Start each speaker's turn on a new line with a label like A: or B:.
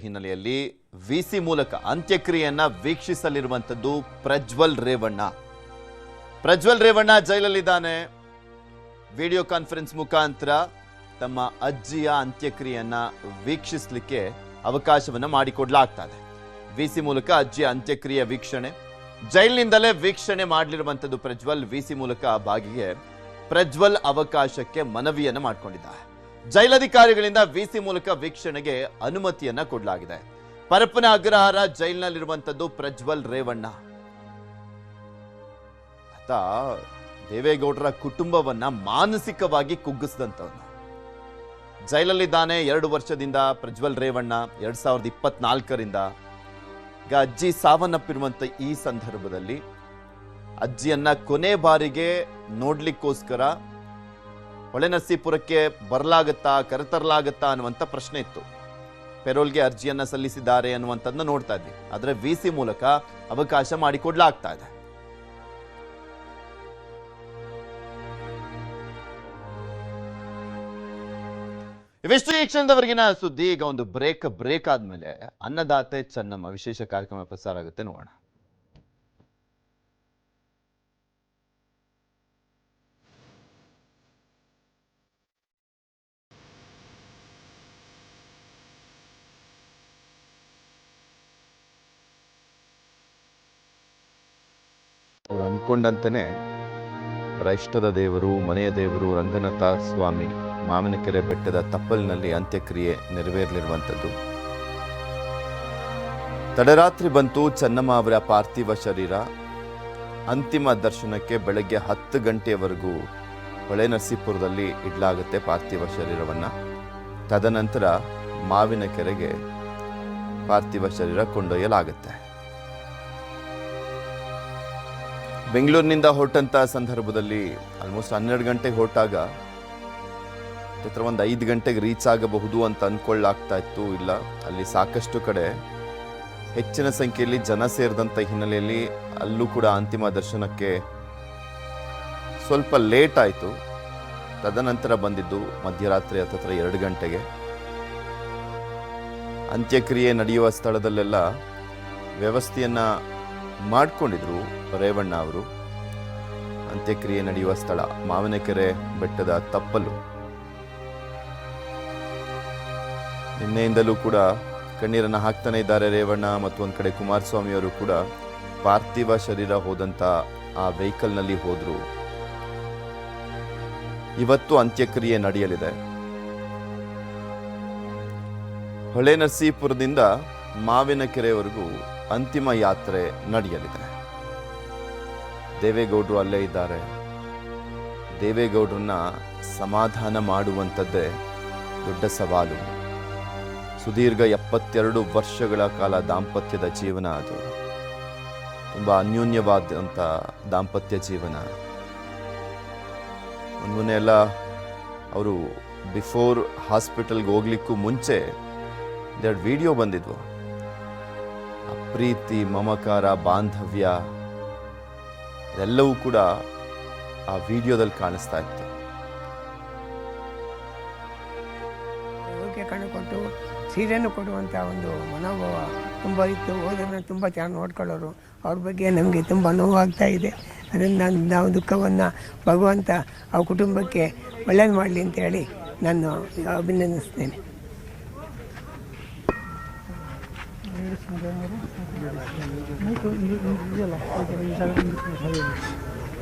A: ಹಿನ್ನೆಲೆಯಲ್ಲಿ ವಿಸಿ ಮೂಲಕ ಅಂತ್ಯಕ್ರಿಯೆಯನ್ನ ವೀಕ್ಷಿಸಲಿರುವಂತದ್ದು Prajwal Revanna. Prajwal Revanna ಜೈಲಲ್ಲಿದ್ದಾನೆ. Video conference ಮುಖಾಂತರ ತಮ್ಮ ಅಜ್ಜಿಯ ಅಂತ್ಯಕ್ರಿಯೆಯನ್ನ ವೀಕ್ಷಿಸಲಿಕ್ಕೆ ಅವಕಾಶವನ್ನ ಮಾಡಿಕೊಡ್ಲಾಗ್ತಾ ಇದೆ. ವಿಸಿ ಮೂಲಕ ಅಜ್ಜಿಯ ಅಂತ್ಯಕ್ರಿಯೆ ವೀಕ್ಷಣೆ ಜೈಲಿನಿಂದಲೇ ವೀಕ್ಷಣೆ ಮಾಡಲಿರುವಂತದ್ದು ಪ್ರಜ್ವಲ್. ವಿಸಿ ಮೂಲಕ ಬಾಗಿಗೆ ಪ್ರಜ್ವಲ್ ಅವಕಾಶಕ್ಕೆ ಮನವಿಯನ್ನ ಮಾಡಿಕೊಂಡಿದ್ದಾರೆ. ಜೈಲಧಿಕಾರಿಗಳಿಂದ ವಿಸಿ ಮೂಲಕ ವೀಕ್ಷಣೆಗೆ ಅನುಮತಿಯನ್ನ ಕೊಡಲಾಗಿದೆ. ಪರಪ್ಪನ ಅಗ್ರಹಾರ ಜೈಲಿನಲ್ಲಿರುವಂತದ್ದು ಪ್ರಜ್ವಲ್ ರೇವಣ್ಣ. ಆತ ದೇವೇಗೌಡರ ಕುಟುಂಬವನ್ನ ಮಾನಸಿಕವಾಗಿ ಕುಗ್ಗಿಸಿದಂತವನು. ಜೈಲಲ್ಲಿದ್ದಾನೆ 2 ವರ್ಷದಿಂದ ಪ್ರಜ್ವಲ್ ರೇವಣ್ಣ. 2024ರಿಂದ ಈಗ ಅಜ್ಜಿ ಸಾವನ್ನಪ್ಪಿರುವಂತ ಈ ಸಂದರ್ಭದಲ್ಲಿ ಅಜ್ಜಿಯನ್ನ ಕೊನೆ ಬಾರಿಗೆ ನೋಡ್ಲಿಕ್ಕೋಸ್ಕರ ಹೊಳೆನರಸೀಪುರಕ್ಕೆ ಬರಲಾಗತ್ತಾ, ಕರೆತರಲಾಗತ್ತಾ ಅನ್ನುವಂಥ ಪ್ರಶ್ನೆ ಇತ್ತು. ಪೆರೋಲ್ಗೆ ಅರ್ಜಿಯನ್ನ ಸಲ್ಲಿಸಿದ್ದಾರೆ ಅನ್ನುವಂಥದ್ದನ್ನ ನೋಡ್ತಾ ಇದ್ವಿ. ಆದರೆ ವಿಸಿ ಮೂಲಕ ಅವಕಾಶ ಮಾಡಿಕೊಡ್ಲಾಗ್ತಾ ಇದೆ. ಇವೆಷ್ಟು ಈ ಕ್ಷಣದವರೆಗಿನ ಸುದ್ದಿ. ಈಗ ಒಂದು ಬ್ರೇಕ್ ಆದ್ಮೇಲೆ ಅನ್ನದಾತೆ ಚೆನ್ನಮ್ಮ ವಿಶೇಷ ಕಾರ್ಯಕ್ರಮ ಪ್ರಸಾರ ಆಗುತ್ತೆ, ನೋಡೋಣ. ಅವ್ರು ಅಂದ್ಕೊಂಡಂತೆಯೇ ಅವರ ಇಷ್ಟದ ದೇವರು, ಮನೆಯ ದೇವರು ರಂಗನಾಥ ಸ್ವಾಮಿ ಮಾವಿನಕೆರೆ ಬೆಟ್ಟದ ತಪ್ಪಲಿನಲ್ಲಿ ಅಂತ್ಯಕ್ರಿಯೆ ನೆರವೇರಲಿರುವಂಥದ್ದು. ತಡರಾತ್ರಿ ಬಂತು ಚೆನ್ನಮ್ಮ ಅವರ ಪಾರ್ಥಿವ ಶರೀರ. ಅಂತಿಮ ದರ್ಶನಕ್ಕೆ ಬೆಳಗ್ಗೆ 10 ಗಂಟೆಯವರೆಗೂ ಹೊಳೆನರಸೀಪುರದಲ್ಲಿ ಇಡಲಾಗುತ್ತೆ ಪಾರ್ಥಿವ ಶರೀರವನ್ನ. ತದನಂತರ ಮಾವಿನಕೆರೆಗೆ ಪಾರ್ಥಿವ ಶರೀರ ಕೊಂಡೊಯ್ಯಲಾಗುತ್ತೆ. ಬೆಂಗಳೂರಿನಿಂದ ಹೊರಟಂತ ಸಂದರ್ಭದಲ್ಲಿ ಆಲ್ಮೋಸ್ಟ್ 12 ಗಂಟೆಗೆ ಹೊರಟಾಗ ಒಂದು 5 ಗಂಟೆಗೆ ರೀಚ್ ಆಗಬಹುದು ಅಂತ ಅನ್ಕೊಳ್ಳಾಗ್ತಾ ಇತ್ತು. ಇಲ್ಲ, ಅಲ್ಲಿ ಸಾಕಷ್ಟು ಕಡೆ ಹೆಚ್ಚಿನ ಸಂಖ್ಯೆಯಲ್ಲಿ ಜನ ಸೇರಿದಂಥ ಹಿನ್ನೆಲೆಯಲ್ಲಿ ಅಲ್ಲೂ ಕೂಡ ಅಂತಿಮ ದರ್ಶನಕ್ಕೆ ಸ್ವಲ್ಪ ಲೇಟ್ ಆಯಿತು. ತದನಂತರ ಬಂದಿದ್ದು ಮಧ್ಯರಾತ್ರಿ 2 ಗಂಟೆಗೆ. ಅಂತ್ಯಕ್ರಿಯೆ ನಡೆಯುವ ಸ್ಥಳದಲ್ಲೆಲ್ಲ ವ್ಯವಸ್ಥೆಯನ್ನ ಮಾಡಿಕೊಂಡಿದ್ರು ರೇವಣ್ಣ ಅವರು. ಅಂತ್ಯಕ್ರಿಯೆ ನಡೆಯುವ ಸ್ಥಳ ಮಾವಿನಕೆರೆ ಬೆಟ್ಟದ ತಪ್ಪಲು. ನಿನ್ನೆಯಿಂದಲೂ ಕೂಡ ಕಣ್ಣೀರನ್ನು ಹಾಕ್ತಾನೆ ಇದ್ದಾರೆ ರೇವಣ್ಣ. ಮತ್ತು ಒಂದು ಕಡೆ ಕುಮಾರಸ್ವಾಮಿ ಅವರು ಕೂಡ ಪಾರ್ಥಿವ ಶರೀರ ಹೋದಂತ ಆ ವೆಹಿಕಲ್ನಲ್ಲಿ ಹೋದ್ರು. ಇವತ್ತು ಅಂತ್ಯಕ್ರಿಯೆ ನಡೆಯಲಿದೆ. ಹೊಳೆನರಸೀಪುರದಿಂದ ಮಾವಿನಕೆರೆವರೆಗೂ ಅಂತಿಮ ಯಾತ್ರೆ ನಡೆಯಲಿದೆ. ದೇವೇಗೌಡರು ಅಲ್ಲೇ ಇದ್ದಾರೆ. ದೇವೇಗೌಡರನ್ನ ಸಮಾಧಾನ ಮಾಡುವಂಥದ್ದೇ ದೊಡ್ಡ ಸವಾಲು. ಸುದೀರ್ಘ 72 ವರ್ಷಗಳ ಕಾಲ ದಾಂಪತ್ಯದ ಜೀವನ. ಅದು ತುಂಬ ಅನ್ಯೋನ್ಯವಾದಂಥ ದಾಂಪತ್ಯ ಜೀವನ. ಮೊನ್ನೆ ಎಲ್ಲ ಅವರು ಬಿಫೋರ್ ಹಾಸ್ಪಿಟಲ್ಗೆ ಹೋಗ್ಲಿಕ್ಕೂ ಮುಂಚೆ 2 ವಿಡಿಯೋ ಬಂದಿದ್ವು. ಪ್ರೀತಿ, ಮಮಕಾರ, ಬಾಂಧವ್ಯ ಎಲ್ಲವೂ ಕೂಡ ಆ ವಿಡಿಯೋದಲ್ಲಿ ಕಾಣಿಸ್ತಾ ಇತ್ತು.
B: ಕಣ್ಣು ಕೊಟ್ಟು ಸೀರೆಯನ್ನು ಕೊಡುವಂಥ ಒಂದು ಮನೋಭಾವ ತುಂಬ ಇತ್ತು. ಓದನ್ನು ತುಂಬ ಚೆನ್ನಾಗಿ ನೋಡ್ಕೊಳ್ಳೋರು. ಅವ್ರ ಬಗ್ಗೆ ನಮಗೆ ತುಂಬ ನೋವಾಗ್ತಾ ಇದೆ. ಅದನ್ನು ನಾವು ದುಃಖವನ್ನು ಭಗವಂತ ಆ ಕುಟುಂಬಕ್ಕೆ ಒಳ್ಳೇದು ಮಾಡಲಿ ಅಂತ ಹೇಳಿ ನಾನು ಅಭಿನಂದಿಸ್ತೇನೆ.